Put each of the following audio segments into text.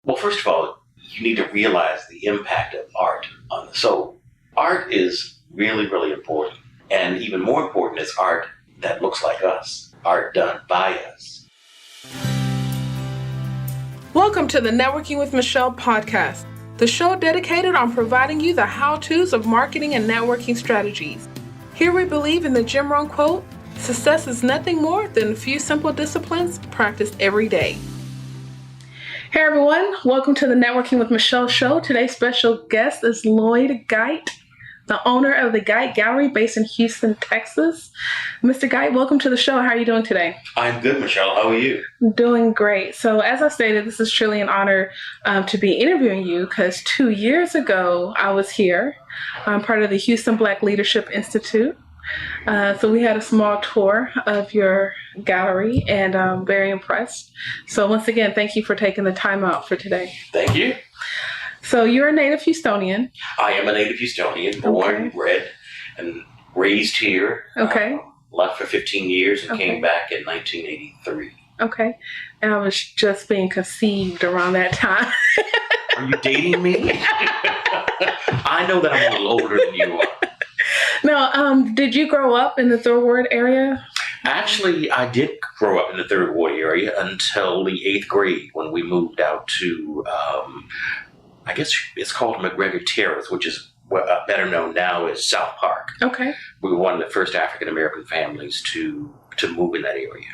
Well, first of all, you need to realize the impact of art on the soul. Art is really, really important. And even more important is art that looks like us, art done by us. Welcome to the Networking with Michelle podcast, the show dedicated on providing you the how-tos of marketing and networking strategies. Here we believe in the Jim Rohn quote, success is nothing more than a few simple disciplines practiced every day. Hey everyone, welcome to the Networking with Michelle show. Today's special guest is Lloyd Gite, the owner of the Gite Gallery based in Houston, Texas. Mr. Gite, welcome to the show. How are you doing today? I'm good, Michelle. How are you? Doing great. So as I stated, this is truly an honor to be interviewing you because 2 years ago I was here. I'm part of the Houston Black Leadership Institute. So we had a small tour of your gallery and I'm very impressed. So once again, thank you for taking the time out for today. Thank you. So you're a native Houstonian. I am a native Houstonian, born, bred, and raised here. Okay. Left for 15 years and came back in 1983. Okay. And I was just being conceived around that time. Are you dating me? I know that I'm a little older than you are. No, did you grow up in the Third Ward area? Actually, I did grow up in the Third Ward area until the 8th grade when we moved out to, I guess it's called McGregor Terrace, which is better known now as South Park. Okay. We were one of the first African-American families to move in that area.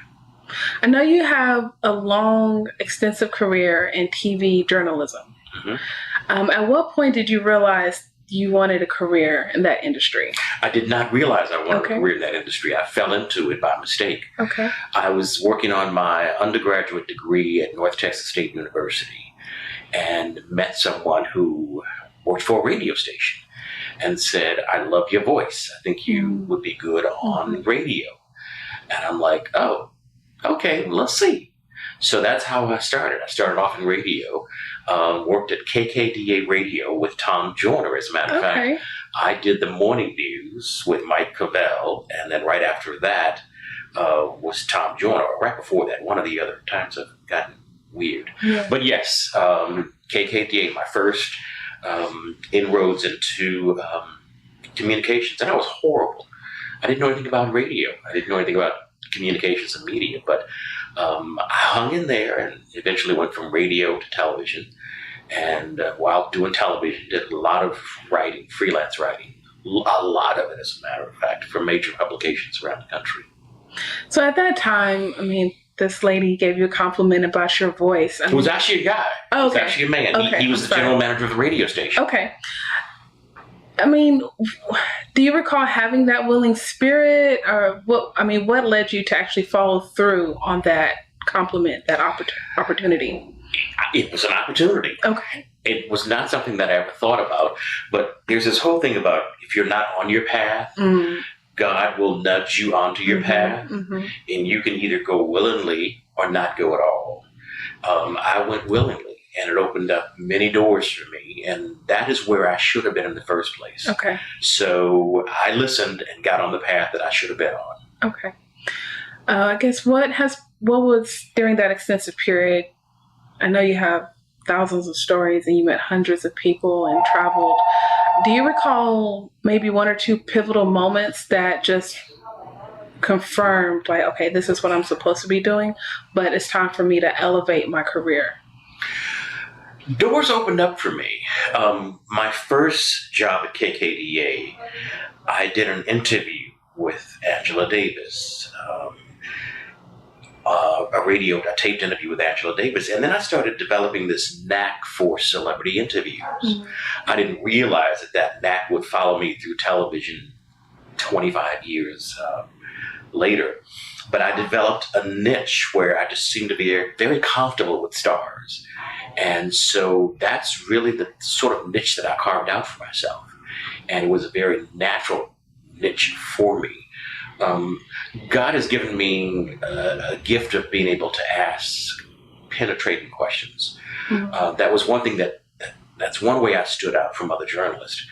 I know you have a long, extensive career in TV journalism. Mm-hmm. At what point did you realize you wanted a career in that industry? I did not realize I wanted a career in that industry. I fell into it by mistake. Okay. I was working on my undergraduate degree at North Texas State University and met someone who worked for a radio station and said, I love your voice. I think you would be good on radio. And I'm like, oh, okay, let's see. So that's how I started. I started off in radio, worked at KKDA Radio with Tom Joyner. As a matter of fact, I did the morning news with Mike Cavell, and then right after that was Tom Joyner. Right before that, one of the other times I've gotten weird. Yeah. But yes, KKDA, my first inroads into communications, and I was horrible. I didn't know anything about radio. I didn't know anything about communications and media, but I hung in there and eventually went from radio to television. And while doing television, did a lot of writing, freelance writing, a lot of it, as a matter of fact, for major publications around the country. So at that time, I mean, this lady gave you a compliment about your voice. It was actually a guy. Oh, it was actually a man. Okay. He was the general manager of the radio station. Okay. I mean, do you recall having that willing spirit, or what led you to actually follow through on that compliment, that opportunity? It was an opportunity. Okay. It was not something that I ever thought about, but there's this whole thing about if you're not on your path, God will nudge you onto your path, and you can either go willingly or not go at all. I went willingly. And it opened up many doors for me. And that is where I should have been in the first place. Okay. So I listened and got on the path that I should have been on. Okay. I guess what was during that extensive period? I know you have thousands of stories and you met hundreds of people and traveled. Do you recall maybe one or two pivotal moments that just confirmed, like, okay, this is what I'm supposed to be doing, but it's time for me to elevate my career? Doors opened up for me. My first job at KKDA, I did an interview with Angela Davis, a taped interview with Angela Davis, and then I started developing this knack for celebrity interviews. I didn't realize that knack would follow me through television 25 years later. But I developed a niche where I just seemed to be very comfortable with stars. And so that's really the sort of niche that I carved out for myself. And it was a very natural niche for me. God has given me a gift of being able to ask penetrating questions. That was one thing that's one way I stood out from other journalists.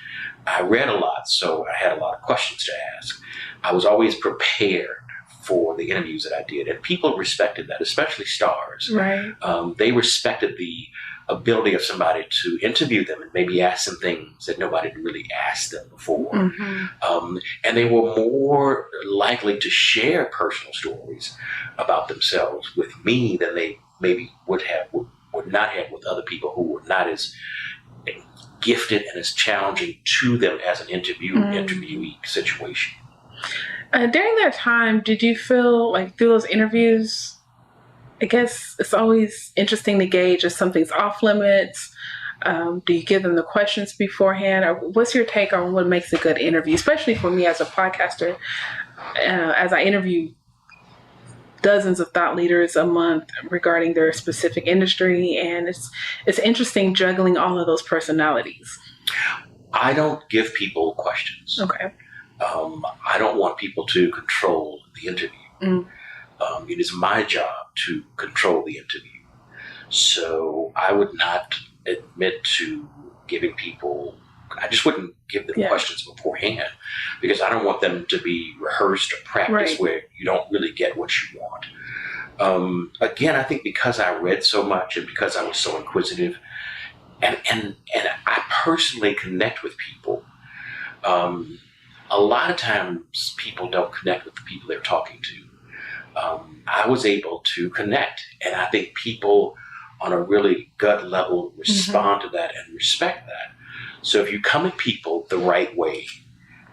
I read a lot, so I had a lot of questions to ask. I was always prepared for the interviews that I did, and people respected that, especially stars. Right. They respected the ability of somebody to interview them and maybe ask them things that nobody had really asked them before. And they were more likely to share personal stories about themselves with me than they maybe would not have with other people who were not as gifted and as challenging to them as an interviewee situation. During that time, did you feel like through those interviews, I guess it's always interesting to gauge if something's off limits. Do you give them the questions beforehand? Or what's your take on what makes a good interview? Especially for me as a podcaster, as I interview dozens of thought leaders a month regarding their specific industry. And it's interesting juggling all of those personalities. I don't give people questions. Okay. I don't want people to control the interview. It is my job to control the interview. So I would not admit to giving people, I just wouldn't give them questions beforehand because I don't want them to be rehearsed or practiced where you don't really get what you want. Again, I think because I read so much and because I was so inquisitive and I personally connect with people, a lot of times people don't connect with the people they're talking to. I was able to connect, and I think people on a really gut level respond to that and respect that. So if you come at people the right way,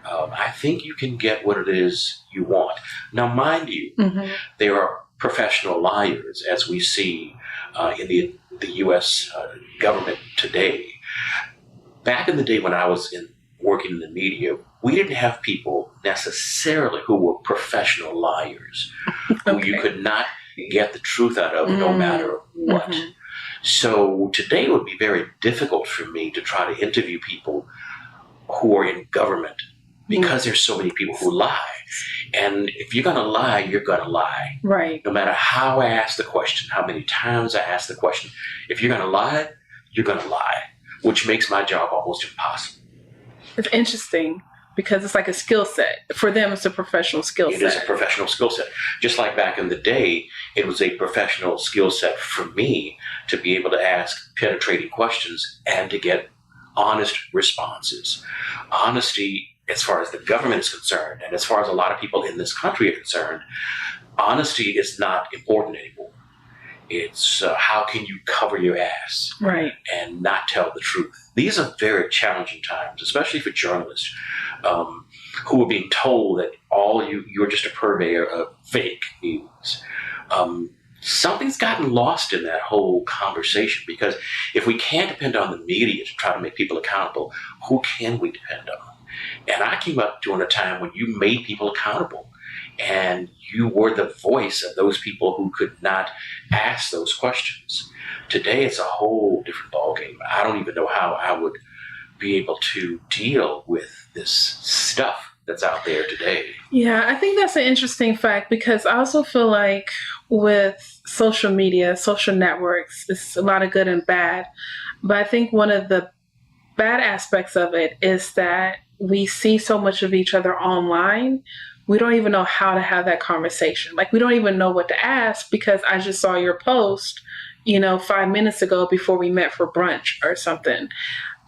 I think you can get what it is you want. Now, mind you, there are professional liars, as we see in the U.S. Government today. Back in the day when I was working in the media, we didn't have people necessarily who were professional liars, who you could not get the truth out of no matter what. So today it would be very difficult for me to try to interview people who are in government because there's so many people who lie. And if you're going to lie, you're going to lie. Right. No matter how I ask the question, how many times I ask the question, if you're going to lie, you're going to lie, which makes my job almost impossible. It's interesting because it's like a skill set. For them, it's a professional skill set. It is a professional skill set. Just like back in the day, it was a professional skill set for me to be able to ask penetrating questions and to get honest responses. Honesty, as far as the government is concerned, and as far as a lot of people in this country are concerned, honesty is not important anymore. It's how can you cover your ass and not tell the truth. These are very challenging times, especially for journalists who are being told that you're just a purveyor of fake news. Something's gotten lost in that whole conversation because if we can't depend on the media to try to make people accountable, who can we depend on? And I came up during a time when you made people accountable. And you were the voice of those people who could not ask those questions. Today, it's a whole different ballgame. I don't even know how I would be able to deal with this stuff that's out there today. Yeah, I think that's an interesting fact because I also feel like with social media, social networks, it's a lot of good and bad. But I think one of the bad aspects of it is that we see so much of each other online. We don't even know how to have that conversation. Like, we don't even know what to ask because I just saw your post, 5 minutes ago before we met for brunch or something.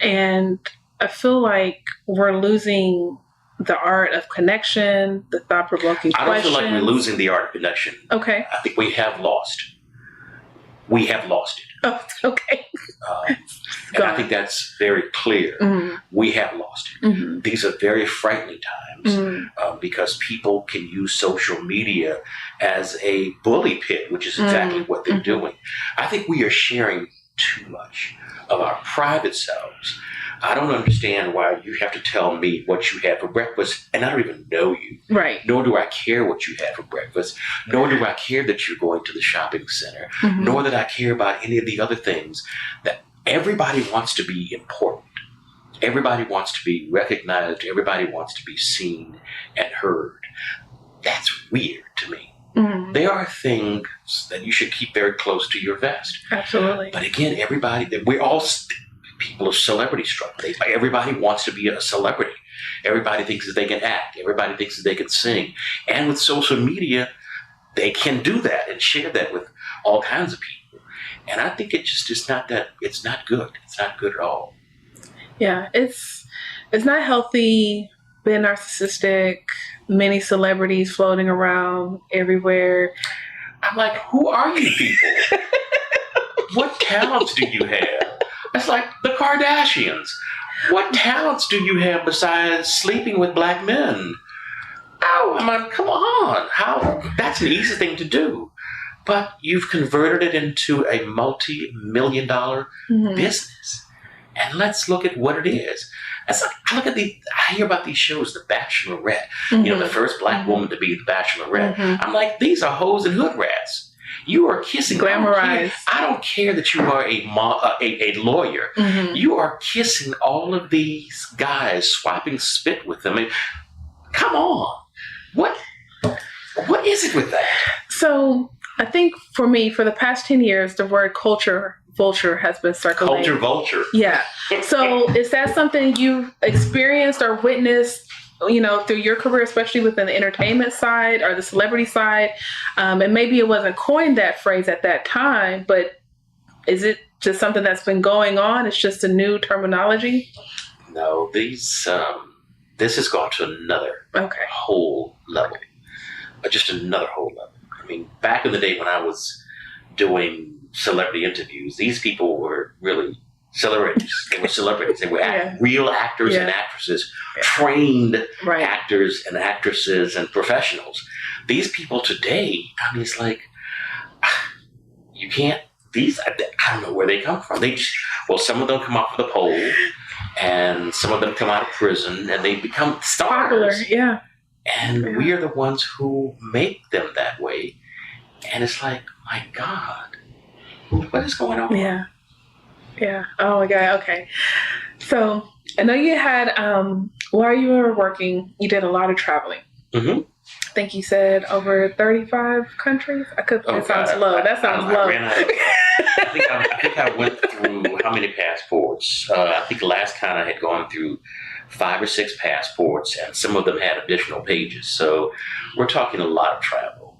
And I feel like we're losing the art of connection, the thought-provoking questions. I don't feel like we're losing the art of connection. Okay. I think we have lost. We have lost it. Oh, okay. And I think that's very clear. We have lost it. These are very frightening times because people can use social media as a bully pit, which is exactly what they're doing. I think we are sharing too much of our private selves. I don't understand why you have to tell me what you had for breakfast, and I don't even know you. Right. Nor do I care what you had for breakfast. Nor do I care that you're going to the shopping center. Nor that I care about any of the other things. That everybody wants to be important. Everybody wants to be recognized. Everybody wants to be seen and heard. That's weird to me. There are things that you should keep very close to your vest. Absolutely. But again, we're all people of celebrity struck. Everybody wants to be a celebrity. Everybody thinks that they can act. Everybody thinks that they can sing. And with social media, they can do that and share that with all kinds of people. And I think it just is not that, it's not good. It's not good at all. Yeah, it's not healthy, being narcissistic, many celebrities floating around everywhere. I'm like, who are you people? What talents do you have? It's like the Kardashians. What talents do you have besides sleeping with black men? Oh, I mean, come on. How? That's an easy thing to do. But you've converted it into a multi-million-dollar business. And let's look at what it is. It's like, I hear about these shows, The Bachelorette. The first black woman to be the Bachelorette. I'm like, these are hoes and hood rats. You are kissing. Glamorized. I don't care that you are a lawyer. You are kissing all of these guys, swiping spit with them. Come on. What is it with that? So I think for me, for the past 10 years, the word culture vulture has been circulating. Culture vulture. Yeah. So is that something you've experienced or witnessed, through your career, especially within the entertainment side or the celebrity side? And maybe it wasn't coined that phrase at that time, but is it just something that's been going on? It's just a new terminology? No, this has gone to another whole level. Just another whole level. I mean, back in the day when I was doing celebrity interviews, these people were really celebrities. They were celebrities. They were real actors and actresses, trained actors and actresses and professionals. These people today, I mean, it's like, you can't, I don't know where they come from. Some of them come off of the pole, and some of them come out of prison, and they become stars. Popular, yeah. And we are the ones who make them that way. And it's like, my God, what is going on? Yeah. Yeah. Oh my God. Okay. So I know you had, while you were working, you did a lot of traveling. I think you said over 35 countries. That sounds low. That sounds low. I think I went through how many passports? I think the last count I had gone through 5 or 6 passports, and some of them had additional pages. So we're talking a lot of travel.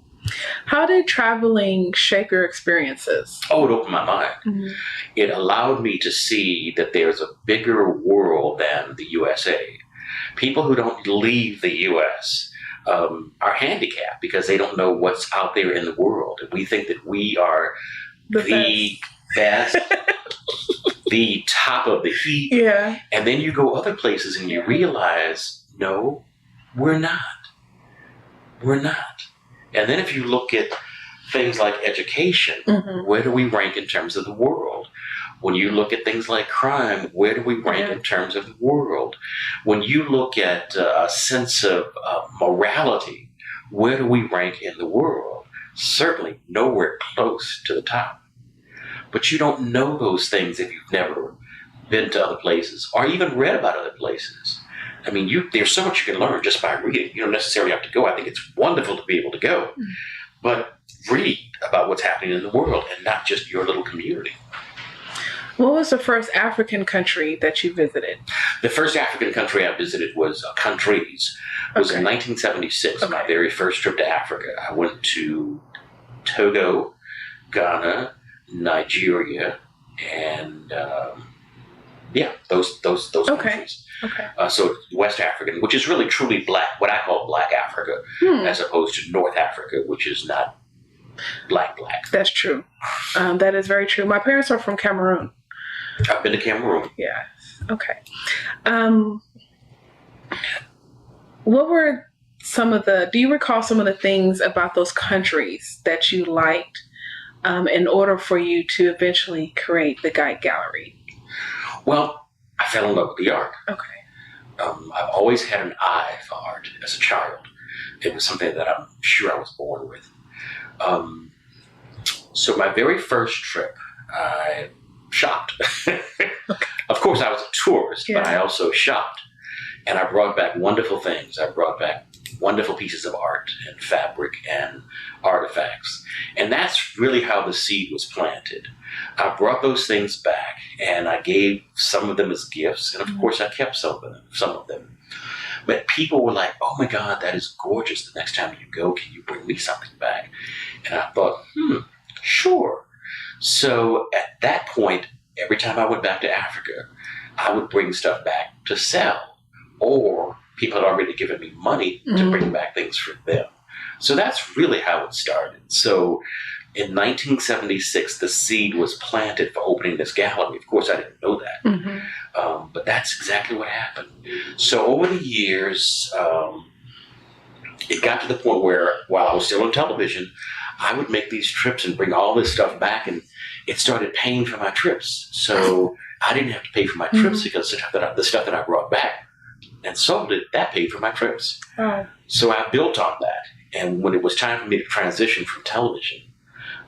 How did traveling shape your experiences? Oh, it opened my mind. It allowed me to see that there's a bigger world than the USA. People who don't leave the US are handicapped because they don't know what's out there in the world. And we think that we are the best, the top of the heap. Yeah. And then you go other places and you realize, no, we're not. We're not. And then if you look at things like education, where do we rank in terms of the world? When you look at things like crime, where do we rank in terms of the world? When you look at a sense of morality, where do we rank in the world? Certainly nowhere close to the top. But you don't know those things if you've never been to other places or even read about other places. I mean, there's so much you can learn just by reading. You don't necessarily have to go. I think it's wonderful to be able to go. But read about what's happening in the world and not just your little community. What was the first African country that you visited? The first African country I visited was countries. It was in 1976, my very first trip to Africa. I went to Togo, Ghana, Nigeria, and those countries. Okay. So West African, which is really truly black, what I call black Africa, as opposed to North Africa, which is not black. That's true. That is very true. My parents are from Cameroon. I've been to Cameroon. Yeah. Okay. What were do you recall some of the things about those countries that you liked in order for you to eventually create the Gite Gallery? Well, I fell in love with the art. Okay. I've always had an eye for art as a child. It was something that I'm sure I was born with. So my very first trip, I shopped. Of course, I was a tourist, but I also shopped. And I brought back wonderful things. I brought back wonderful pieces of art and fabric and artifacts. And that's really how the seed was planted. I brought those things back, and I gave some of them as gifts. And of course, I kept some of them. But people were like, oh my God, that is gorgeous. The next time you go, can you bring me something back? And I thought, sure. So at that point, every time I went back to Africa, I would bring stuff back to sell, or people had already given me money to bring back things for them. So that's really how it started. So in 1976, the seed was planted for opening this gallery. Of course, I didn't know that, but that's exactly what happened. So over the years, it got to the point where, while I was still on television, I would make these trips and bring all this stuff back, and it started paying for my trips. So I didn't have to pay for my trips because the stuff that I brought back and sold it, that paid for my trips. Oh. So I built on that. And when it was time for me to transition from television,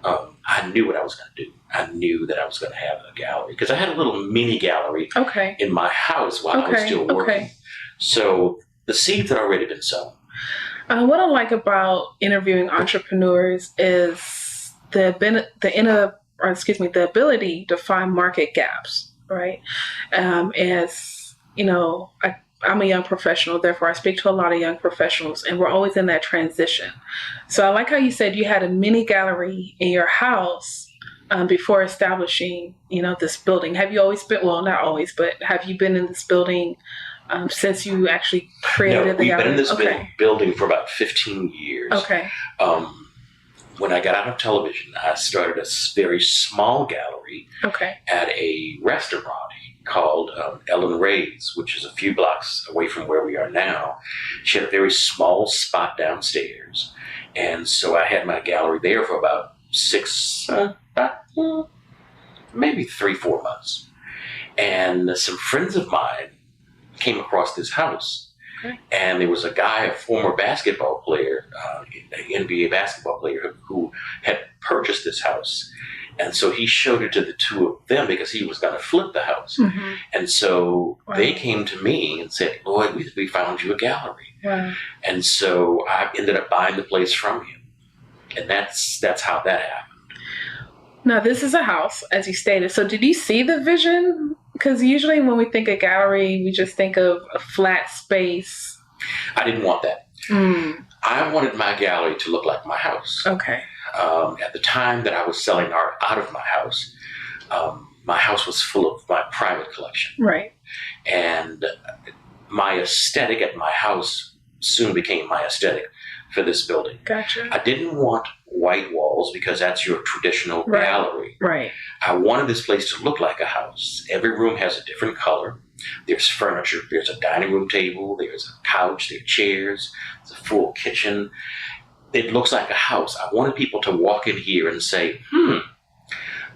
I knew what I was going to do. I knew that I was going to have a gallery because I had a little mini gallery in my house while I was still working. So the seeds had already been sown. What I like about interviewing entrepreneurs is the ability to find market gaps, right? As you know, I'm a young professional, therefore I speak to a lot of young professionals, and we're always in that transition. So I like how you said you had a mini gallery in your house before establishing, this building. Have you always been, well, not always, but have you been in this building since you actually created the gallery? We've been in this building for about 15 years. Okay. When I got out of television, I started a very small gallery at a restaurant called Ellen Ray's, which is a few blocks away from where we are now. She had a very small spot downstairs. And so I had my gallery there for about maybe 3-4 months. And some friends of mine came across this house. And there was a guy, a former basketball player, an NBA basketball player, who had purchased this house. And so he showed it to the two of them because he was going to flip the house. And so they came to me and said, Lloyd, we found you a gallery. And so I ended up buying the place from him. And that's how that happened. Now, this is a house, as you stated. So did you see the vision? Because usually when we think of gallery, we just think of a flat space. I didn't want that. I wanted my gallery to look like my house. At the time that I was selling art out of my house was full of my private collection. And my aesthetic at my house soon became my aesthetic for this building. I didn't want white walls because that's your traditional gallery. I wanted this place to look like a house. Every room has a different color. There's furniture. There's a dining room table. There's a couch. There are chairs. There's a full kitchen. It looks like a house. I wanted people to walk in here and say,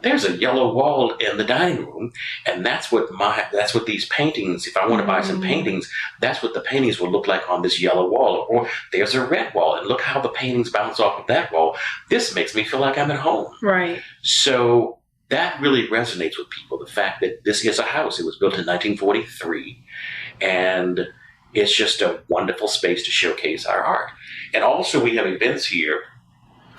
there's a yellow wall in the dining room, and that's what these paintings, if I want to buy some paintings, that's what the paintings will look like on this yellow wall. Or there's a red wall, and look how the paintings bounce off of that wall. This makes me feel like I'm at home. So that really resonates with people, the fact that this is a house. It was built in 1943, and it's just a wonderful space to showcase our art. And also we have events here,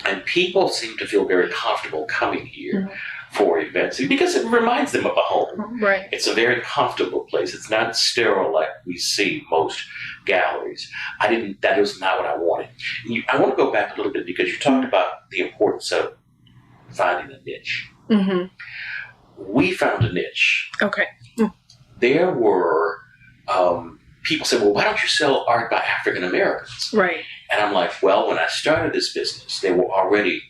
and people seem to feel very comfortable coming here for events because it reminds them of a home. It's a very comfortable place. It's not sterile like we see most galleries. That was not what I wanted. I want to go back a little bit because you talked about the importance of finding a niche. We found a niche. There were people said, well, why don't you sell art by African Americans? And I'm like, well, when I started this business, there were already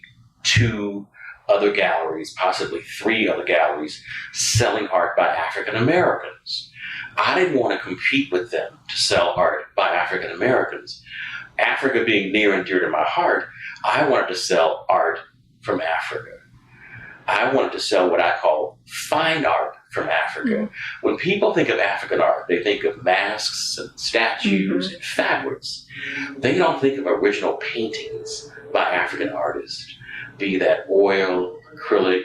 2 other galleries, possibly 3 other galleries, selling art by African Americans. I didn't want to compete with them to sell art by African Americans. Africa being near and dear to my heart, I wanted to sell art from Africa. I wanted to sell what I call fine art from Africa. When people think of African art, they think of masks and statues and fabrics. They don't think of original paintings by African artists, be that oil, acrylic,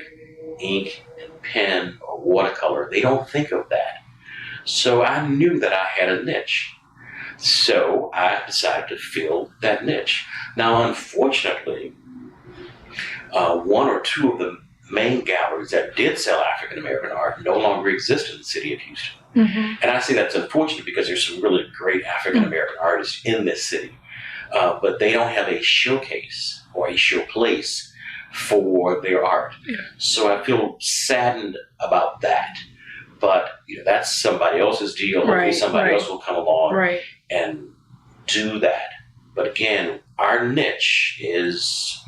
ink, and pen, or watercolor. They don't think of that. So I knew that I had a niche. So I decided to fill that niche. Now, unfortunately, 1 or 2 of the main galleries that did sell African American art no longer exist in the city of Houston. And I say that's unfortunate because there's some really great African American artists in this city, but they don't have a showcase or a showplace for their art. Yeah. So I feel saddened about that. But that's somebody else's deal. Hopefully somebody else will come along and do that. But again, our niche is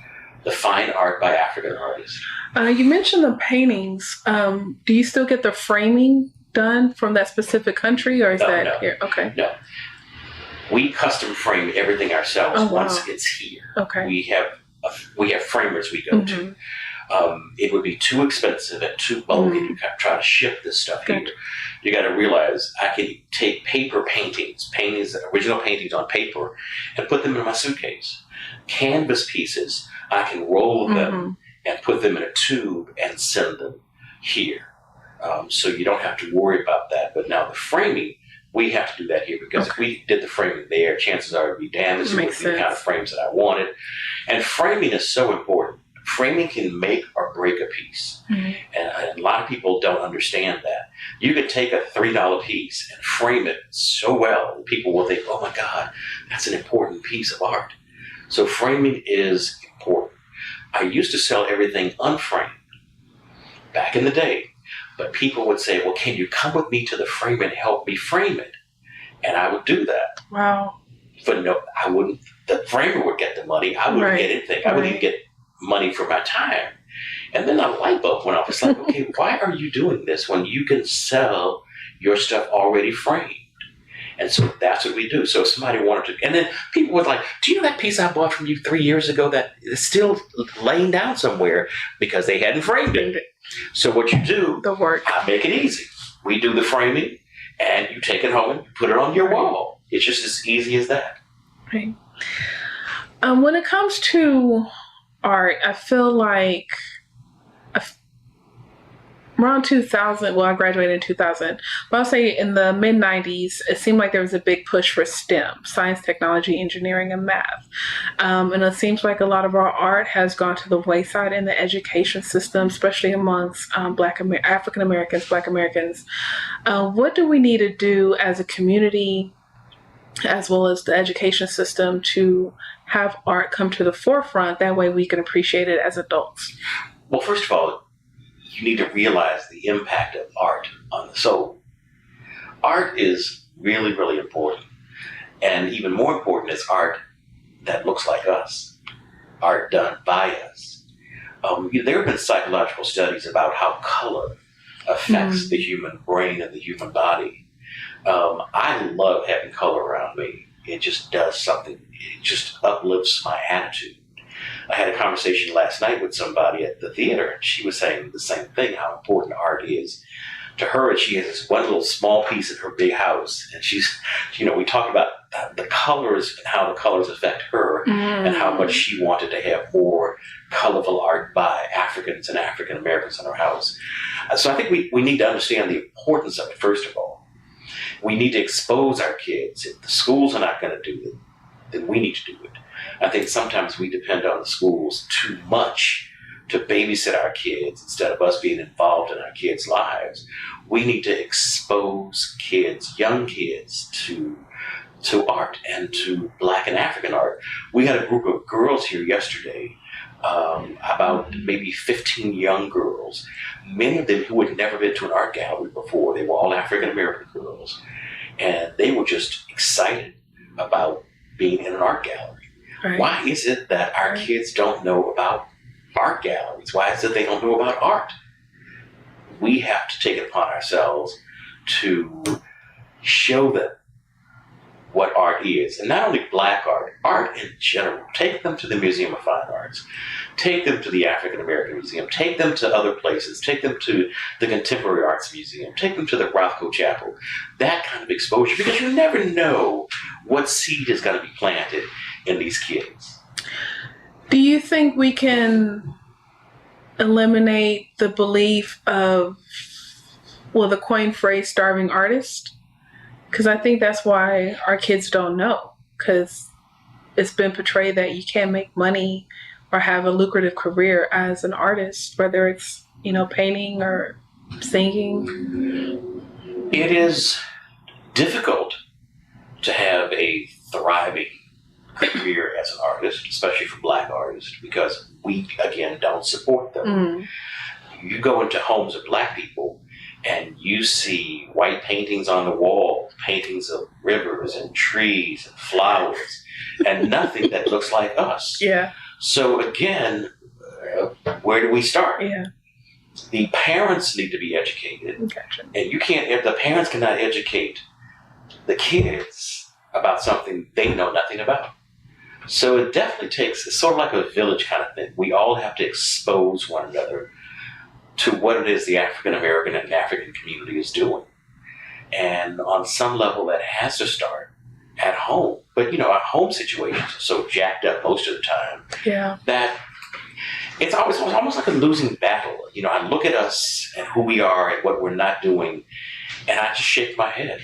the fine art by African artists. You mentioned the paintings. Do you still get the framing done from that specific country, or is that here? Okay. No. We custom frame everything ourselves once it's here. Okay. We have framers we go to. It would be too expensive and too bulky to try to ship this stuff here. You got to realize I can take paper paintings, original paintings on paper, and put them in my suitcase. Canvas pieces, I can roll them and put them in a tube and send them here. So you don't have to worry about that. But now the framing, we have to do that here, because if we did the framing there, chances are it would be damaged. It wouldn't be the kind of frames that I wanted. And framing is so important. Framing can make or break a piece. And a lot of people don't understand that. You could take a $3 piece and frame it so well, people will think, oh my God, that's an important piece of art. So framing is important. I used to sell everything unframed back in the day, but people would say, well, can you come with me to the frame and help me frame it? And I would do that. Wow. But no, I wouldn't. The framer would get the money. I wouldn't get anything. I wouldn't even get money for my time. And then a light bulb went off. It's like, okay, why are you doing this when you can sell your stuff already framed? And so that's what we do. So if somebody wanted to, and then people would like, do you know that piece I bought from you 3 years ago that is still laying down somewhere because they hadn't framed it? So what you do, I make it easy. We do the framing, and you take it home and put it on your wall. It's just as easy as that. Right. When it comes to art, I feel like around 2000, well, I graduated in 2000, but I'll say in the mid-90s, it seemed like there was a big push for STEM, science, technology, engineering, and math. And it seems like a lot of our art has gone to the wayside in the education system, especially amongst African Americans, Black Americans. What do we need to do as a community, as well as the education system, to have art come to the forefront? That way we can appreciate it as adults. Well, first of all, you need to realize the impact of art on the soul. Art is really, really important. And even more important is art that looks like us, art done by us. There have been psychological studies about how color affects the human brain and the human body. I love having color around me. It just does something. It just uplifts my attitude. I had a conversation last night with somebody at the theater, and she was saying the same thing, how important art is to her. And she has this one little small piece in her big house. And she's, we talked about the colors and how the colors affect her and how much she wanted to have more colorful art by Africans and African Americans in her house. So I think we need to understand the importance of it, first of all. We need to expose our kids. If the schools are not going to do it, then we need to do it. I think sometimes we depend on the schools too much to babysit our kids instead of us being involved in our kids' lives. We need to expose kids, young kids, to art and to Black and African art. We had a group of girls here yesterday, about maybe 15 young girls, many of them who had never been to an art gallery before. They were all African American girls, and they were just excited about being in an art gallery. Right. Why is it that our kids don't know about art galleries? Why is it they don't know about art? We have to take it upon ourselves to show them what art is. And not only Black art, art in general. Take them to the Museum of Fine Arts. Take them to the African American Museum. Take them to other places. Take them to the Contemporary Arts Museum. Take them to the Rothko Chapel. That kind of exposure, because you never know what seed is going to be planted in these kids. Do you think we can eliminate the belief of, the coined phrase, starving artist? Because I think that's why our kids don't know, because it's been portrayed that you can't make money or have a lucrative career as an artist, whether it's, painting or singing. It is difficult to have a thriving career as an artist, especially for Black artists, because we, again, don't support them. Mm. You go into homes of black people and you see white paintings on the wall, paintings of rivers and trees and flowers, and nothing that looks like us. Yeah. So again, where do we start? Yeah. The parents need to be educated. Gotcha. And you can't, if the parents cannot educate the kids about something they know nothing about. So it definitely takes, it's sort of like a village kind of thing. We all have to expose one another to what it is the African American and African community is doing. And on some level that has to start at home. But our home situations are so jacked up most of the time. Yeah. That it's almost like a losing battle. I look at us and who we are and what we're not doing, and I just shake my head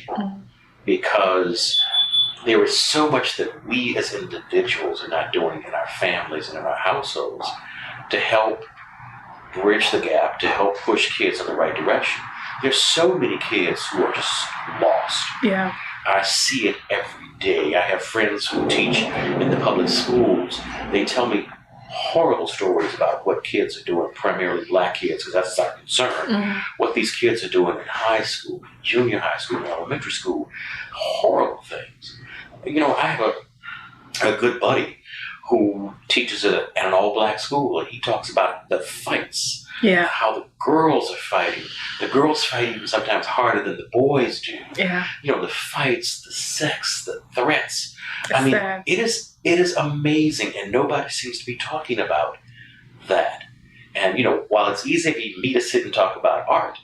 because there is so much that we as individuals are not doing in our families and in our households to help bridge the gap, to help push kids in the right direction. There's so many kids who are just lost. Yeah. I see it every day. I have friends who teach in the public schools. They tell me horrible stories about what kids are doing, primarily black kids, because that's our concern. What these kids are doing in high school, junior high school, and elementary school, horrible things. I have a good buddy who teaches at an all-black school, and he talks about the fights, how the girls are fighting. The girls fight even sometimes harder than the boys do. Yeah. The fights, the sex, the threats. It's sad. It is amazing, and nobody seems to be talking about that. And, while it's easy for me to sit and talk about art,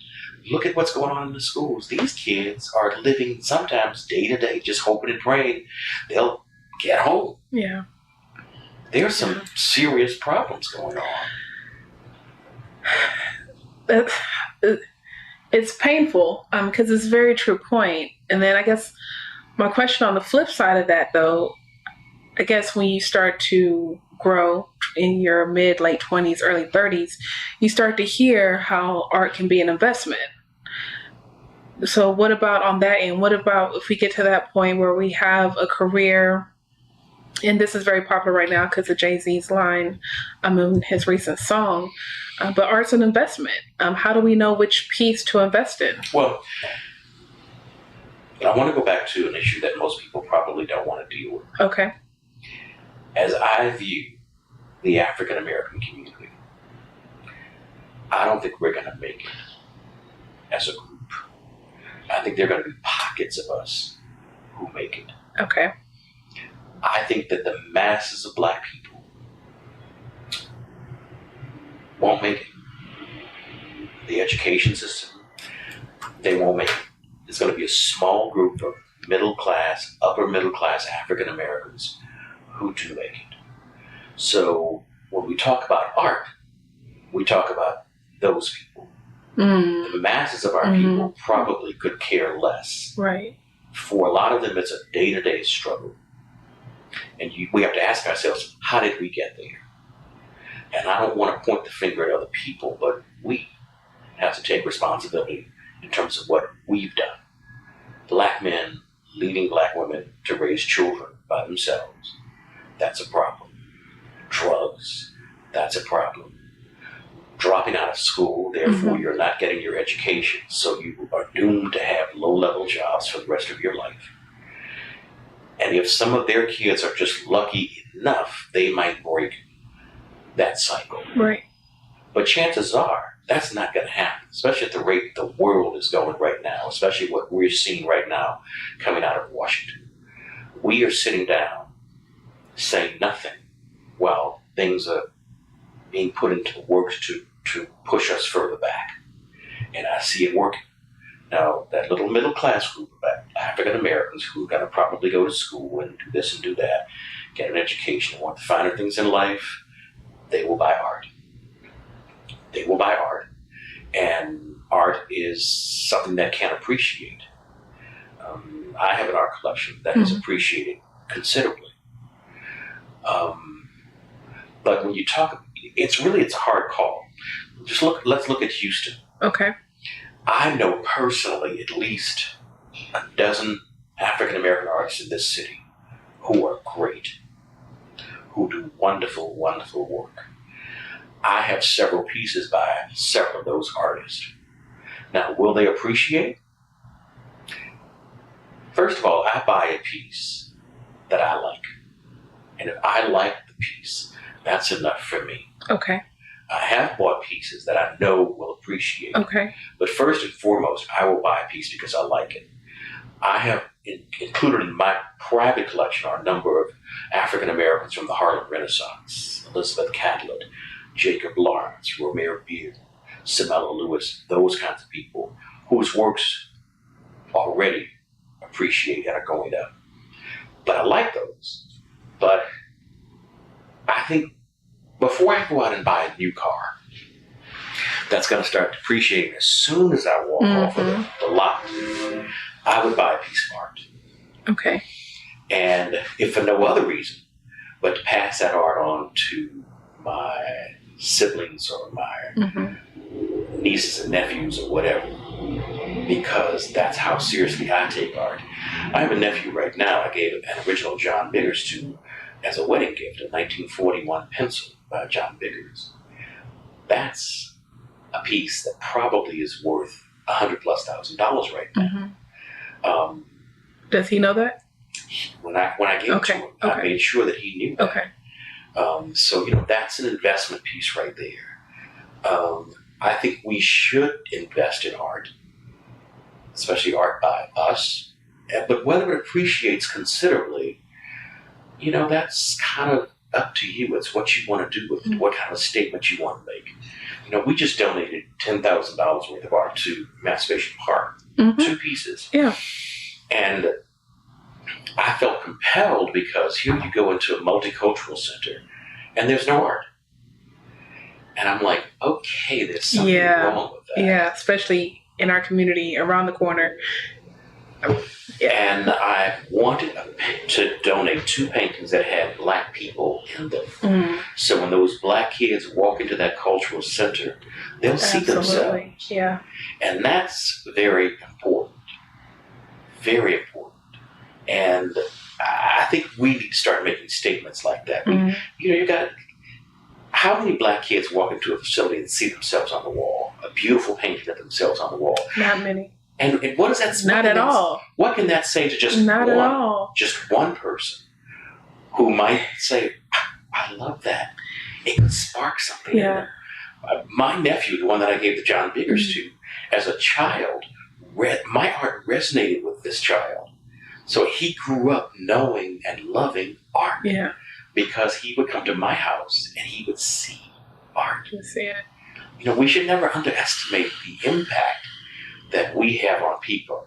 look at what's going on in the schools. These kids are living sometimes day to day, just hoping and praying they'll get home. Yeah. There's some serious problems going on. It's painful because it's a very true point. And then I guess my question on the flip side of that, though, I guess when you start to grow in your late 20s, early 30s, you start to hear how art can be an investment. So what about on that end? What about if we get to that point where we have a career, and this is very popular right now because of Jay-Z's line in his recent song, but art's an investment. How do we know which piece to invest in? Well, I want to go back to an issue that most people probably don't want to deal with. Okay. As I view the African American community, I don't think we're going to make it as a group. I think there are going to be pockets of us who make it. Okay. I think that the masses of black people won't make it. The education system, they won't make it. It's going to be a small group of middle class, upper middle class African Americans who do make it. So when we talk about art, we talk about those people. The masses of our people probably could care less. Right. For a lot of them, it's a day-to-day struggle. And we have to ask ourselves, how did we get there? And I don't want to point the finger at other people, but we have to take responsibility in terms of what we've done. Black men leading black women to raise children by themselves, that's a problem. Drugs, that's a problem. Dropping out of school, therefore you're not getting your education, so you are doomed to have low-level jobs for the rest of your life. And if some of their kids are just lucky enough, they might break that cycle. Right. But chances are that's not going to happen, especially at the rate the world is going right now, especially what we're seeing right now coming out of Washington. We are sitting down saying nothing while things are being put into the works to push us further back. And I see it working. Now, that little middle class group of African Americans who are going to probably go to school and do this and do that, get an education, want the finer things in life, they will buy art. They will buy art. And art is something that can appreciate. I have an art collection that is appreciated considerably. But when you talk, it's a hard call. Let's look at Houston. Okay. I know personally at least a dozen African American artists in this city who are great, who do wonderful, wonderful work. I have several pieces by several of those artists. Now, will they appreciate? First of all, I buy a piece that I like. And if I like the piece, that's enough for me. Okay. I have bought pieces that I know will appreciate. Okay. But first and foremost, I will buy a piece because I like it. I have included in my private collection are a number of African Americans from the Harlem Renaissance: Elizabeth Catlett, Jacob Lawrence, Romare Bearden, Samela Lewis, those kinds of people whose works already appreciate and are going up. But I like those. But I think before I go out and buy a new car, that's going to start depreciating as soon as I walk off of the lot, I would buy a piece of art. Okay. And if for no other reason, but to pass that art on to my siblings or my nieces and nephews or whatever, because that's how seriously I take art. I have a nephew right now I gave an original John Biggers to as a wedding gift, a 1941 pencil by John Biggers. That's a piece that probably is worth $100,000+ right now. Does he know that? When I gave it to him, I made sure that he knew that. Okay. So, that's an investment piece right there. I think we should invest in art, especially art by us. But whether it appreciates considerably, that's kind of up to you. It's what you want to do with it, what kind of statement you want to make. We just donated $10,000 worth of art to Emancipation Park, 2 pieces. Yeah. And I felt compelled because here you go into a multicultural center and there's no art. And I'm like, okay, there's something wrong with that. Yeah, especially in our community around the corner. And I wanted to donate 2 paintings that had Black people in them. So when those Black kids walk into that cultural center, they'll see themselves. Yeah. And that's very important. Very important. And I think we need to start making statements like that. You got, how many Black kids walk into a facility and see themselves on the wall? A beautiful painting of themselves on the wall. Not many. And what does that say? Not at all. What can that say to just one person who might say, I love that. It can spark something. Yeah. My nephew, the one that I gave the John Biggers to, as a child, my art resonated with this child. So he grew up knowing and loving art. Yeah. Because he would come to my house and he would see art. You see it. We should never underestimate the impact that we have on people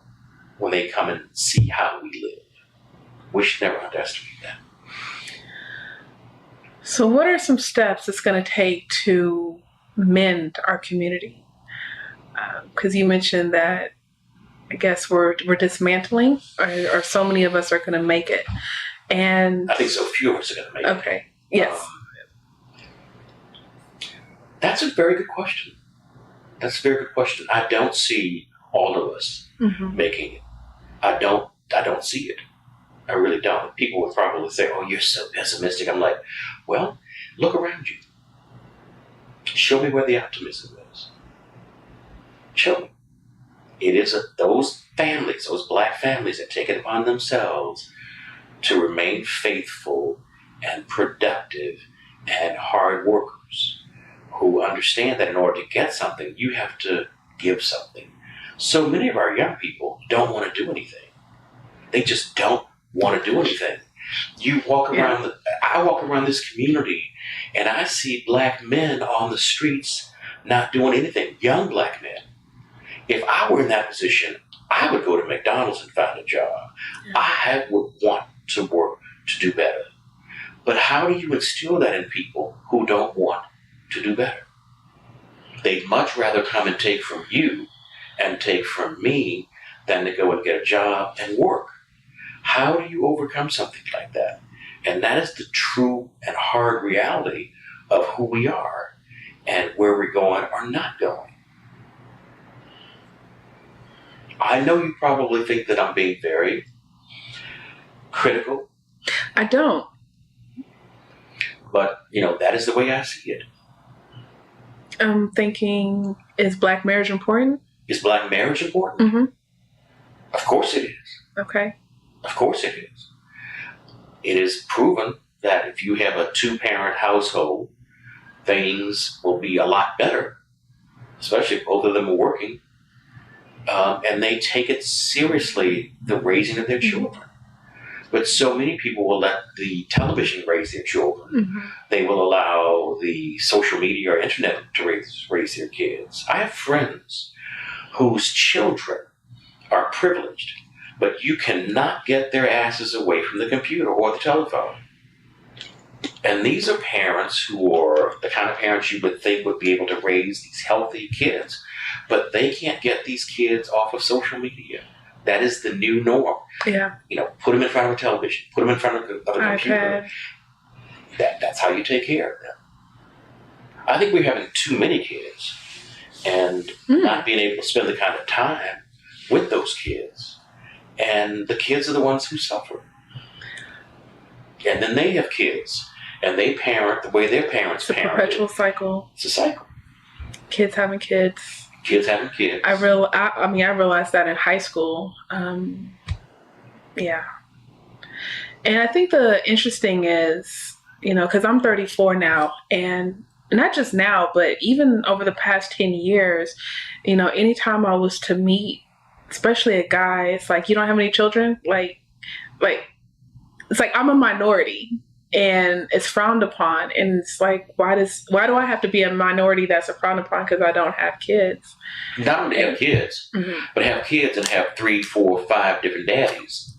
when they come and see how we live. We should never underestimate that. So what are some steps it's going to take to mend our community? Because you mentioned that, I guess we're dismantling, or so many of us are going to make it. And I think so few of us are going to make it. Okay. Yes. That's a very good question. That's a very good question. I don't see all of us making it. I don't see it. I really don't. People would probably say, oh, you're so pessimistic. I'm like, well, look around you. Show me where the optimism is. Show me. It is those families, those Black families that take it upon themselves to remain faithful and productive and hard workers who understand that in order to get something, you have to give something. So many of our young people don't want to do anything. They just don't want to do anything. You walk around, I walk around this community and I see Black men on the streets not doing anything, young Black men. If I were in that position, I would go to McDonald's and find a job. I would want to work to do better. But how do you instill that in people who don't want to do better? They'd much rather come and take from you and take from me than to go and get a job and work. How do you overcome something like that? And that is the true and hard reality of who we are and where we're going or not going. I know you probably think that I'm being very critical. I don't. But, that is the way I see it. I'm thinking, is Black marriage important? Is Black marriage important? Mm-hmm. Of course it is. Okay. Of course it is. It is proven that if you have a 2-parent household, things will be a lot better, especially if both of them are working, and they take it seriously, the raising of their children. But so many people will let the television raise their children. Mm-hmm. They will allow the social media or internet to raise their kids. I have friends whose children are privileged, but you cannot get their asses away from the computer or the telephone. And these are parents who are the kind of parents you would think would be able to raise these healthy kids, but they can't get these kids off of social media. That is the new norm. Yeah. Put them in front of a television, put them in front of a computer. That's how you take care of them. I think we're having too many kids and not being able to spend the kind of time with those kids. And the kids are the ones who suffer. And then they have kids and they parent the way their parents parent. It's a perpetual cycle. It's a cycle. Kids having kids. Kids having kids. I realized that in high school. Yeah. And I think the interesting is, because I'm 34 now, and not just now, but even over the past 10 years, anytime I was to meet, especially a guy, it's like, you don't have any children? Like, it's like I'm a minority. And it's frowned upon, and it's like, why do I have to be a minority that's frowned upon because I don't have kids? Not only have kids, but have kids and have 3, 4, 5 different daddies.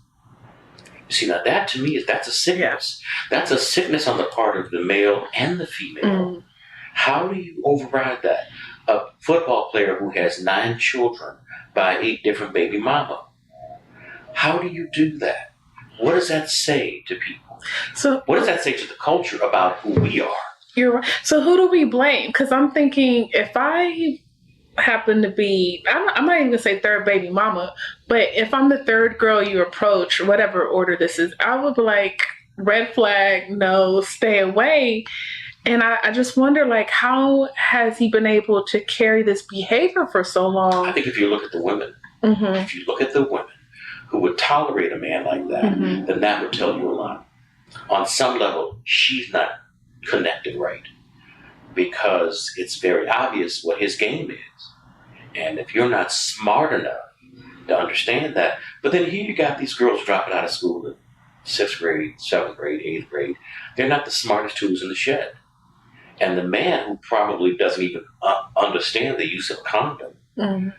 You see, now that to me that's a sickness. Yeah. That's a sickness on the part of the male and the female. How do you override that? A football player who has 9 children by 8 different baby mama. How do you do that? What does that say to people? So, what does that say to the culture about who we are? You're right. So who do we blame? Because I'm thinking, if I happen to be, I'm not even going to say third baby mama, but if I'm the third girl you approach, whatever order this is, I would be like, red flag, no, stay away. And I just wonder, how has he been able to carry this behavior for so long? I think if you look at the women, who would tolerate a man like that, then that would tell you a lot. On some level, she's not connected right, because it's very obvious what his game is. And if you're not smart enough to understand that, but then here you got these girls dropping out of school in 6th grade, 7th grade, 8th grade. They're not the smartest tools in the shed. And the man who probably doesn't even understand the use of a condom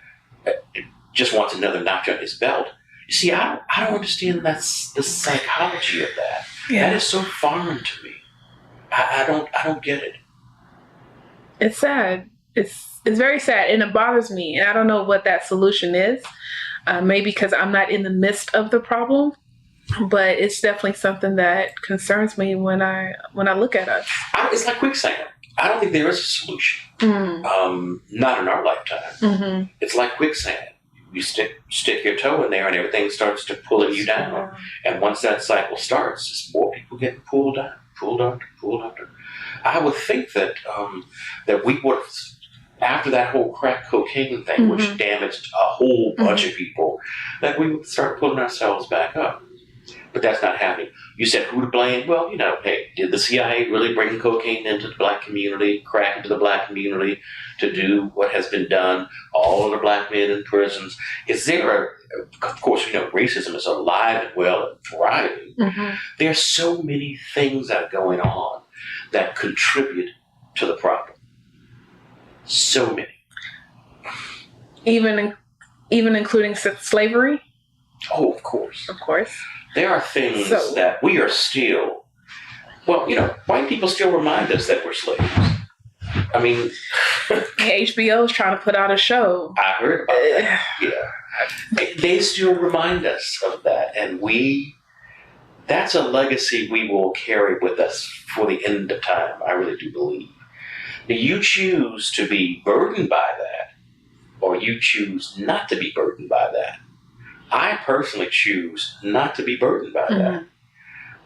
just wants another notch on his belt. You see, I don't understand the psychology of that. Yeah. That is so foreign to me. I don't get it. It's sad. It's very sad, and it bothers me. And I don't know what that solution is. Maybe because I'm not in the midst of the problem, but it's definitely something that concerns me when I look at us. It's like quicksand. I don't think there is a solution. Not in our lifetime. It's like quicksand. You stick your toe in there and everything starts to pulling you down. And once that cycle starts, just more people getting pulled under. I would think that that we would, after that whole crack cocaine thing, which damaged a whole bunch of people, that we would start pulling ourselves back up. But that's not happening. You said who to blame? Well, hey, did the CIA really bring cocaine into the black community, crack into the black community to do what has been done? All of the black men in prisons. Is there of course, racism is alive and well and thriving. There are so many things that are going on that contribute to the problem. So many. Even including slavery? Oh, of course. Of course. There are things that we are still, white people still remind us that we're slaves. I mean, HBO is trying to put out a show. I heard about that. Yeah. They still remind us of that. And that's a legacy we will carry with us for the end of time. I really do believe. Do you choose to be burdened by that, or you choose not to be burdened by that? I personally choose not to be burdened by that.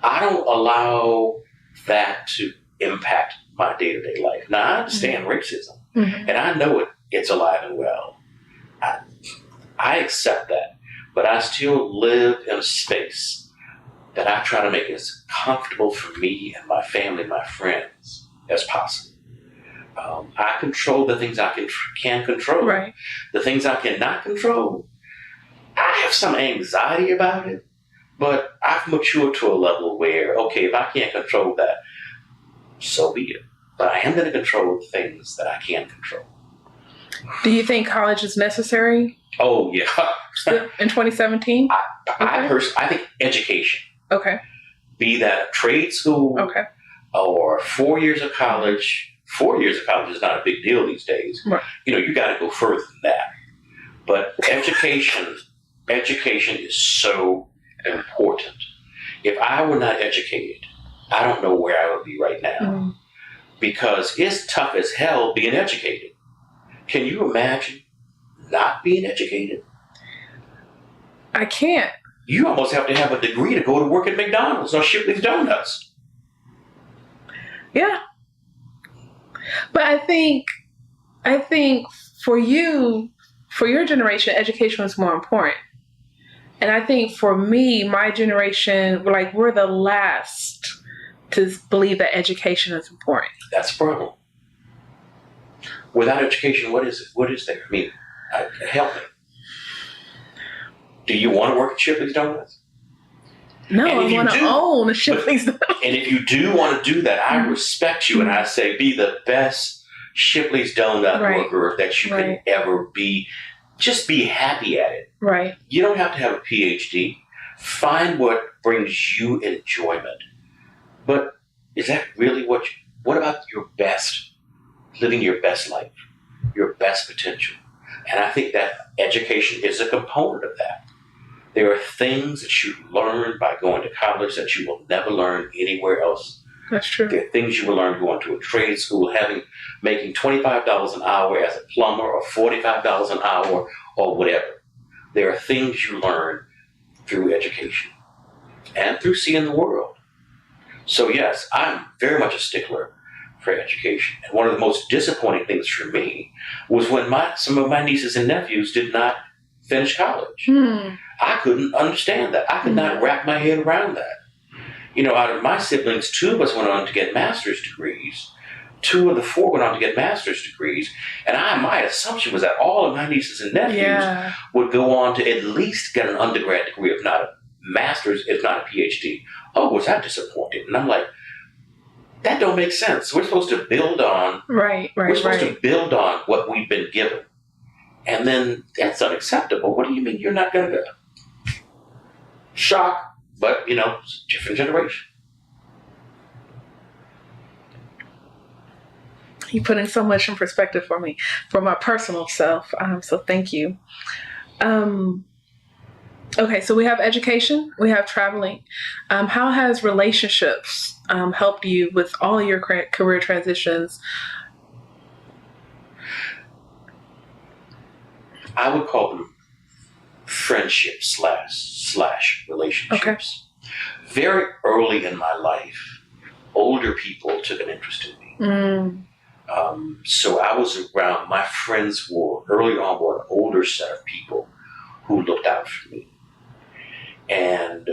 I don't allow that to impact my day-to-day life. Now, I understand racism. Mm-hmm. And I know it's alive and well. I accept that. But I still live in a space that I try to make as comfortable for me and my family, my friends, as possible. I control the things I can control. Right. The things I cannot control, I have some anxiety about it, but I've matured to a level where, okay, if I can't control that, so be it. But I am going to control the things that I can control. Do you think college is necessary? Oh, yeah. In 2017? I think education. Okay. Be that a trade school or 4 years of college. 4 years of college is not a big deal these days. Right. You got to go further than that. But education is so important. If I were not educated, I don't know where I would be right now. Mm. Because it's tough as hell being educated. Can you imagine not being educated? I can't. You almost have to have a degree to go to work at McDonald's or Shipley's Donuts. Yeah. But I think for you, for your generation, education was more important. And I think for me, my generation, we're the last to believe that education is important. That's the problem. Without education, what is it? What is there? I mean, help me. Do you want to work at Shipley's Donuts? No, I want to own a Shipley's Donuts. And if you do want to do that, I respect you, and I say be the best Shipley's Donut worker that you can ever be. Just be happy at it. Right. You don't have to have a PhD. Find what brings you enjoyment. But is that really what about your best, living your best life, your best potential? And I think that education is a component of that. There are things that you learn by going to college that you will never learn anywhere else. That's true. There are things you will learn going to a trade school, making $25 an hour as a plumber or $45 an hour or whatever. There are things you learn through education and through seeing the world. So yes, I'm very much a stickler for education. And one of the most disappointing things for me was when some of my nieces and nephews did not finish college. I couldn't understand that. I could not wrap my head around that. Out of my siblings, 2 of us went on to get master's degrees. 2 of the 4 went on to get master's degrees. And my assumption was that all of my nieces and nephews would go on to at least get an undergrad degree, if not a master's, if not a PhD. Oh, was I disappointed? And I'm like, that don't make sense. We're supposed to build on we're supposed to build on what we've been given. And then that's unacceptable. What do you mean you're not going to shock? But, it's a different generation. You're putting so much in perspective for me, for my personal self. So thank you. Okay, so we have education, we have traveling. How has relationships helped you with all your career transitions? I would call them friendship slash relationships. Okay. Very early in my life, older people took an interest in me. So I was around, my friends early on were an older set of people who looked out for me. And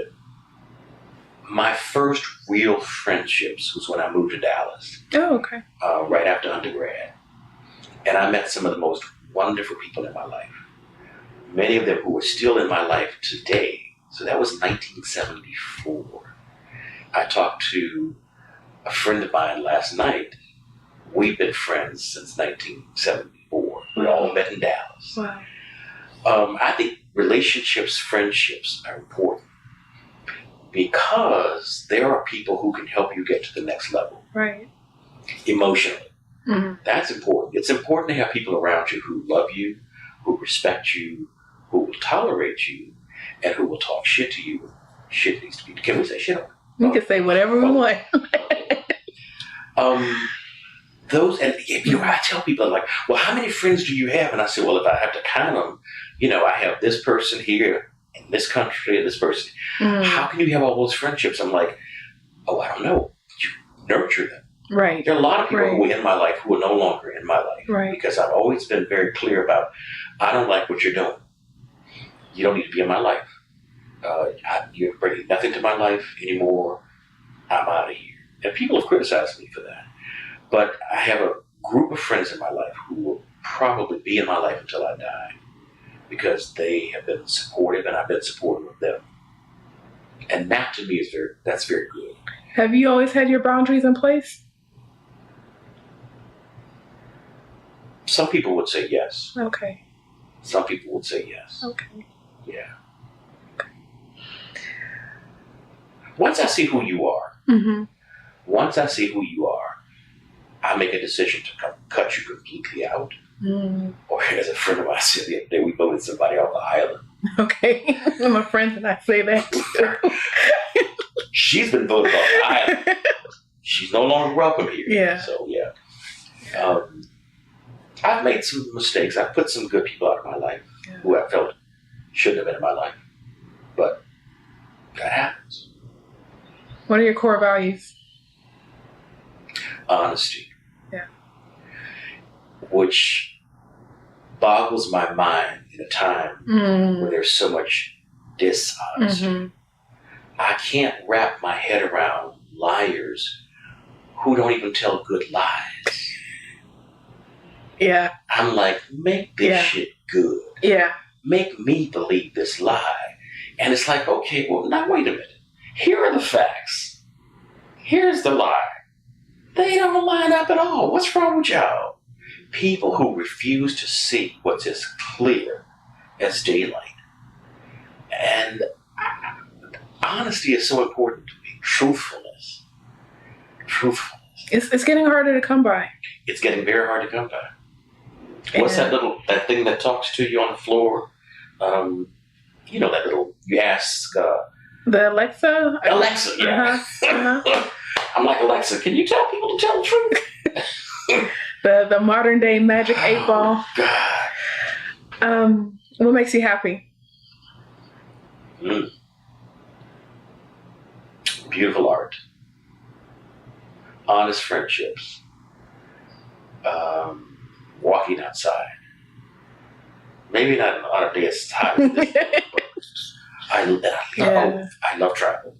my first real friendships was when I moved to Dallas. Oh, okay. Right after undergrad. And I met some of the most wonderful people in my life. Many of them who are still in my life today. So that was 1974. I talked to a friend of mine last night. We've been friends since 1974. We all met in Dallas. Wow. I think relationships, friendships are important because there are people who can help you get to the next level. Right. Emotionally. Mm-hmm. That's important. It's important to have people around you who love you, who respect you, who will tolerate you, and who will talk shit to you. Shit needs to be. Can we say shit? We can say whatever we want. I tell people, like, well, how many friends do you have? And I say, well, if I have to count them, I have this person here in this country and this person. How can you have all those friendships? I'm like, oh, I don't know. You nurture them. Right. There are a lot of people Right. who were in my life who are no longer in my life. Right. Because I've always been very clear about, I don't like what you're doing. You don't need to be in my life. You're bringing nothing to my life anymore. I'm out of here. And people have criticized me for that. But I have a group of friends in my life who will probably be in my life until I die because they have been supportive and I've been supportive of them. And that to me that's very good. Have you always had your boundaries in place? Some people would say yes. Okay. Some people would say yes. Okay. Yeah. Once I see who you are, once I see who you are, I make a decision to cut you completely out. Or as a friend of mine said the other day, we voted somebody off the island. Okay. My friends and I say that. She's been voted off the island. She's no longer welcome here. Yeah. So, yeah. I've made some mistakes. I've put some good people out of my life who I felt shouldn't have been in my life. But that happens. What are your core values? Honesty. Yeah. Which boggles my mind in a time where there's so much dishonesty. I can't wrap my head around liars who don't even tell good lies. Yeah. I'm like, make this shit good. Yeah. Make me believe this lie. And it's like, okay, well, now wait a minute. Here are the facts. Here's the lie. They don't line up at all. What's wrong with y'all? People who refuse to see what's as clear as daylight. And honesty is so important to me. Truthfulness. It's getting harder to come by. It's getting very hard to come by. What's that thing that talks to you on the floor? You know, you ask... the Alexa? Alexa, yeah. I'm like, Alexa, can you tell people to tell the truth? the modern day magic 8-ball. God. What makes you happy? Beautiful art. Honest friendships. Walking outside. Maybe not on a day as hot as this, but I love travel. I love travel.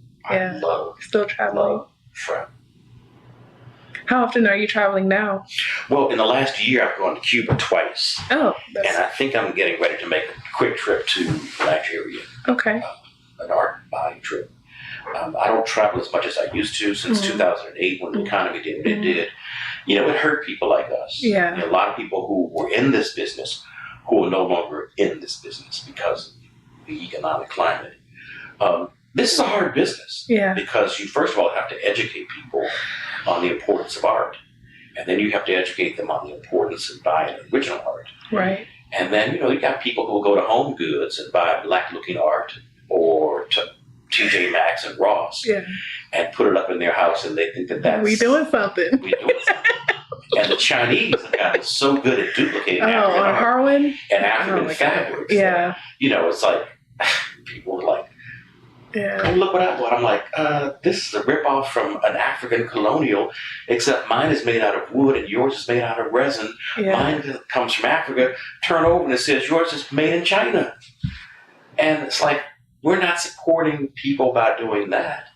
How often are you traveling now? Well, in the last year, I've gone to Cuba twice. Oh. And I think I'm getting ready to make a quick trip to Nigeria. Okay. An art buying trip. I don't travel as much as I used to since 2008 when the economy did what it did. You know, it hurt people like us. Yeah. You know, a lot of people who were in this business who are no longer in this business because of the economic climate. This is a hard business. Yeah. Because you, first of all, have to educate people on the importance of art. And then you have to educate them on the importance of buying original art. Right. And then, you know, you got people who will go to Home Goods and buy black-looking art or to TJ Maxx and Ross and put it up in their house, and they think that's... We doing something. And the Chinese have gotten so good at duplicating African art Harwin? And African fabrics. Yeah. You know, it's like, people are like, oh, look what I bought. I'm like, this is a ripoff from an African colonial, except mine is made out of wood and yours is made out of resin. Mine comes from Africa. Turn over and it says yours is made in China. And it's like, we're not supporting people by doing that.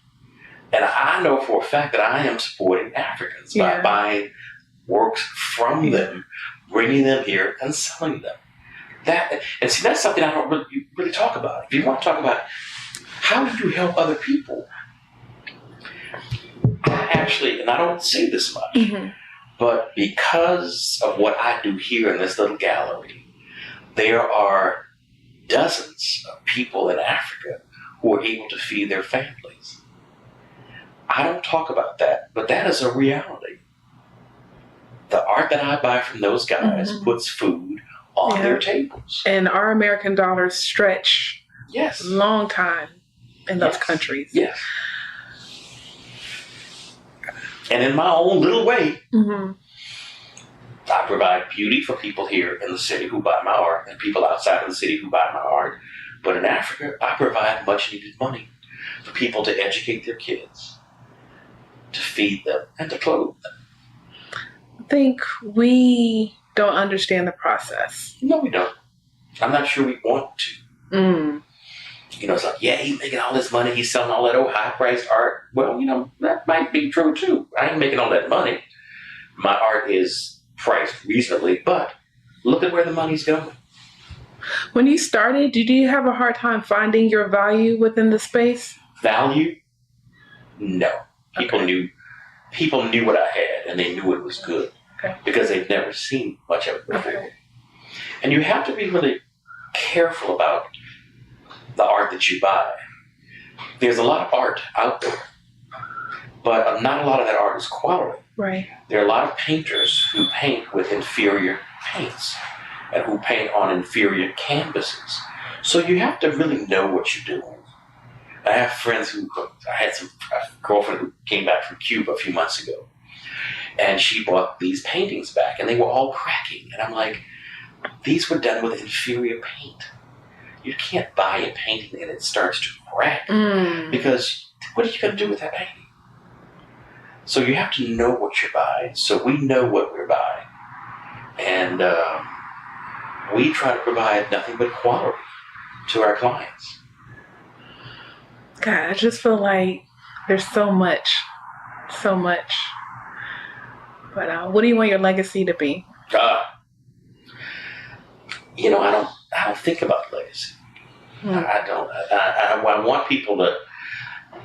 And I know for a fact that I am supporting Africans by buying works from them, bringing them here and selling them. And see, that's something I don't really talk about. If you want to talk about how do you help other people, actually, and I don't say this much, but because of what I do here in this little gallery, there are dozens of people in Africa who are able to feed their families. I don't talk about that, but that is a reality. The art that I buy from those guys puts food on their tables. And our American dollars stretch a long time in those countries. Yes. And in my own little way, I provide beauty for people here in the city who buy my art and people outside of the city who buy my art. But in Africa, I provide much needed money for people to educate their kids, to feed them, and to clothe them. think we don't understand the process. No, we don't. I'm not sure we want to. It's like, yeah, he's making all this money. He's selling all that old high-priced art. Well, that might be true, too. I ain't making all that money. My art is priced reasonably, but look at where the money's going. When you started, did you have a hard time finding your value within the space? Value? No. People knew what I had, and they knew it was good because they'd never seen much of it before. Okay. And you have to be really careful about the art that you buy. There's a lot of art out there, but not a lot of that art is quality. Right. There are a lot of painters who paint with inferior paints and who paint on inferior canvases. So you have to really know what you're doing. I have friends I had a girlfriend who came back from Cuba a few months ago, and she bought these paintings back, and they were all cracking. And I'm like, these were done with inferior paint. You can't buy a painting and it starts to crack because what are you going to do with that painting? So you have to know what you're buying. So we know what we're buying. And we try to provide nothing but quality to our clients. God, I just feel like there's so much. But what do you want your legacy to be? I don't think about legacy. I don't. I want people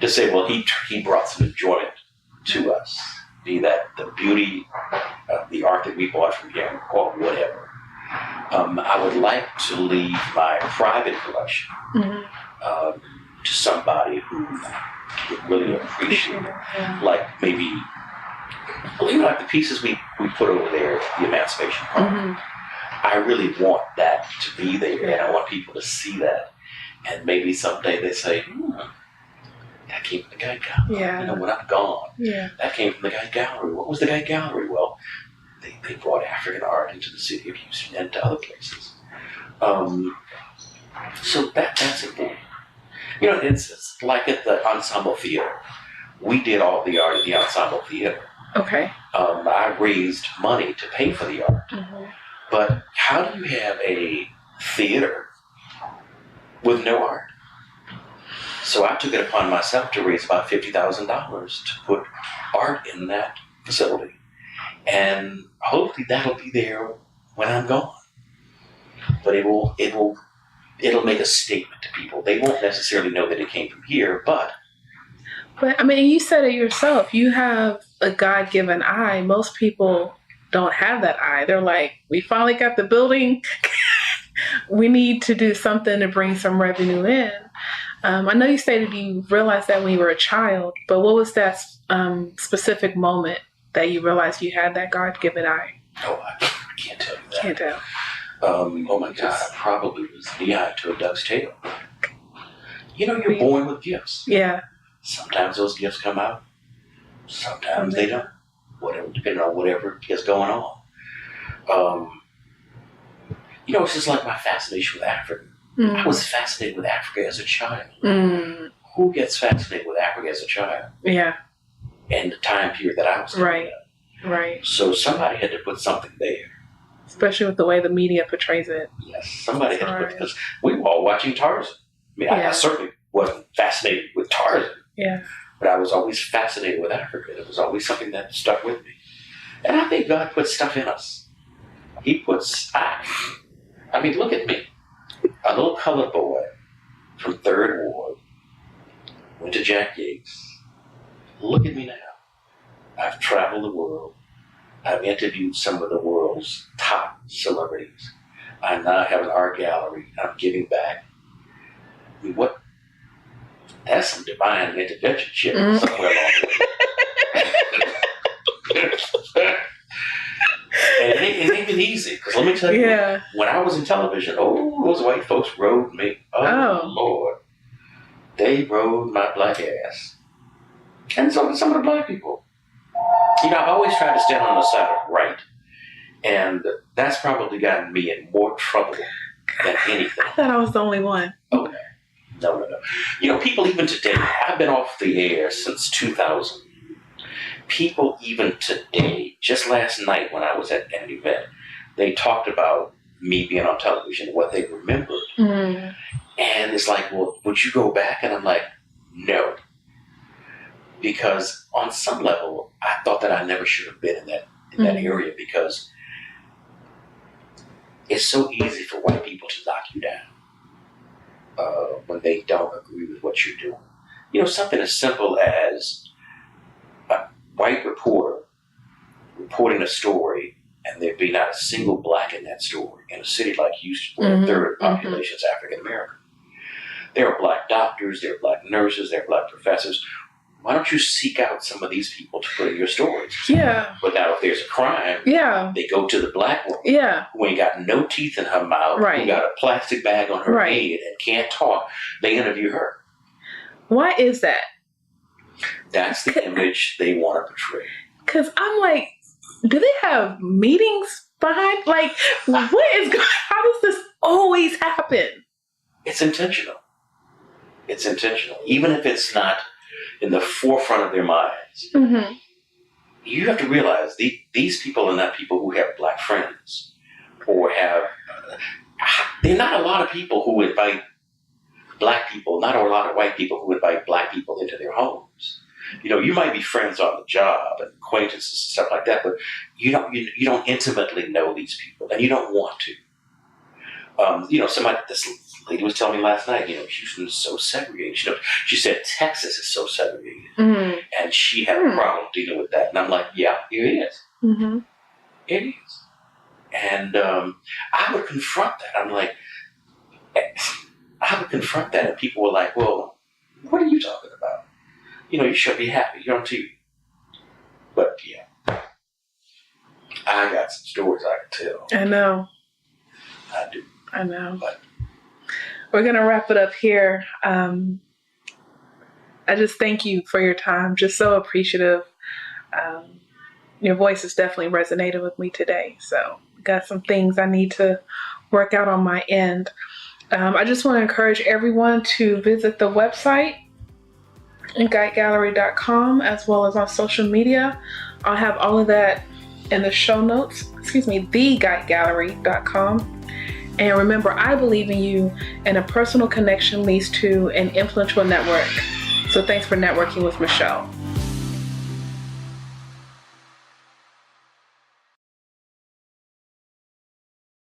to say, well, he brought some enjoyment to us, be that the beauty of the art that we bought from him or whatever. I would like to leave my private collection to somebody who would really appreciate it. Like maybe, like the pieces we put over there, the Emancipation Park. I really want that to be there, and I want people to see that. And maybe someday they say, that came from the Gite Gallery. Yeah. When I'm gone, that came from the Gite Gallery. What was the Gite Gallery? Well, they brought African art into the city of Houston and to other places. So that's important. It's like at the Ensemble Theater. We did all the art at the Ensemble Theater. Okay. I raised money to pay for the art. But how do you have a theater with no art? So I took it upon myself to raise about $50,000 to put art in that facility. And hopefully that'll be there when I'm gone. But it'll make a statement to people. They won't necessarily know that it came from here, but I mean, you said it yourself. You have a God-given eye. Most people don't have that eye. They're like, we finally got the building. We need to do something to bring some revenue in. I know you stated you realized that when you were a child, but what was that specific moment that you realized you had that God-given eye? Oh, I can't tell you that. Can't tell. Oh my God, I probably was knee-high to a duck's tail. You're born with gifts. Yeah. Sometimes those gifts come out. Sometimes they don't. Whatever, depending on whatever is going on. It's just like my fascination with Africa. I was fascinated with Africa as a child. Who gets fascinated with Africa as a child? Yeah. And the time period that I was coming up. Right. So somebody had to put something there. Especially with the way the media portrays it. Yes, somebody had to put, because we were all watching Tarzan. I mean, I certainly wasn't fascinated with Tarzan. Yeah. But I was always fascinated with Africa. It was always something that stuck with me. And I think God puts stuff in us. He puts, I mean, look at me. A little colored boy from 3rd Ward went to Jack Yates. Look at me now. I've traveled the world. I've interviewed some of the world's top celebrities. I now have an art gallery. I'm giving back. I mean, that's some divine intervention shit somewhere along the way. And it ain't been easy, because let me tell you, when I was in television, those white folks rode me. Oh, Lord. They rode my black ass. And so did some of the black people. I've always tried to stand on the side of right. And that's probably gotten me in more trouble than anything. I thought I was the only one. Oh, no. People even today, I've been off the air since 2000. people even today, just last night when I was at an event, they talked about me being on television, what they remembered. And it's like, well, would you go back? And I'm like, no. Because on some level, I thought that I never should have been in that area, because it's so easy for white people to knock you down when they don't agree with what you're doing. You know, something as simple as a white reporter reporting a story and there be not a single black in that story in a city like Houston, where a third of the population is African American. There are black doctors, there are black nurses, there are black professors. Why don't you seek out some of these people to put in your stories? Yeah. But now if there's a crime, they go to the black woman who ain't got no teeth in her mouth, who got a plastic bag on her head and can't talk. They interview her. Why is that? That's the image they want to portray. Because I'm like, do they have meetings behind? Like, what is going on? How does this always happen? It's intentional. It's intentional. Even if it's not in the forefront of their minds. You have to realize these people are not people who have black friends or have... there are not a lot of people who invite black people, not a lot of white people who invite black people into their homes. You know, you might be friends on the job and acquaintances and stuff like that, but you don't intimately know these people, and you don't want to. You know, this lady was telling me last night, you know, Houston is so segregated. You know, she said Texas is so segregated, and she had a problem dealing with that. And I'm like, yeah, it is. It is. And I would confront that. I'm like, and people were like, well, what are you talking about? You know, you should be happy. You're on TV. But yeah, I got some stories I can tell. I know. I do. I know. But we're going to wrap it up here. I just thank you for your time. Just so appreciative. Your voice has definitely resonated with me today. So got some things I need to work out on my end. I just want to encourage everyone to visit the website, GiteGallery.com, as well as on social media. I'll have all of that in the show notes. TheGiteGallery.com. And remember, I believe in you, and a personal connection leads to an influential network. So thanks for networking with Michelle.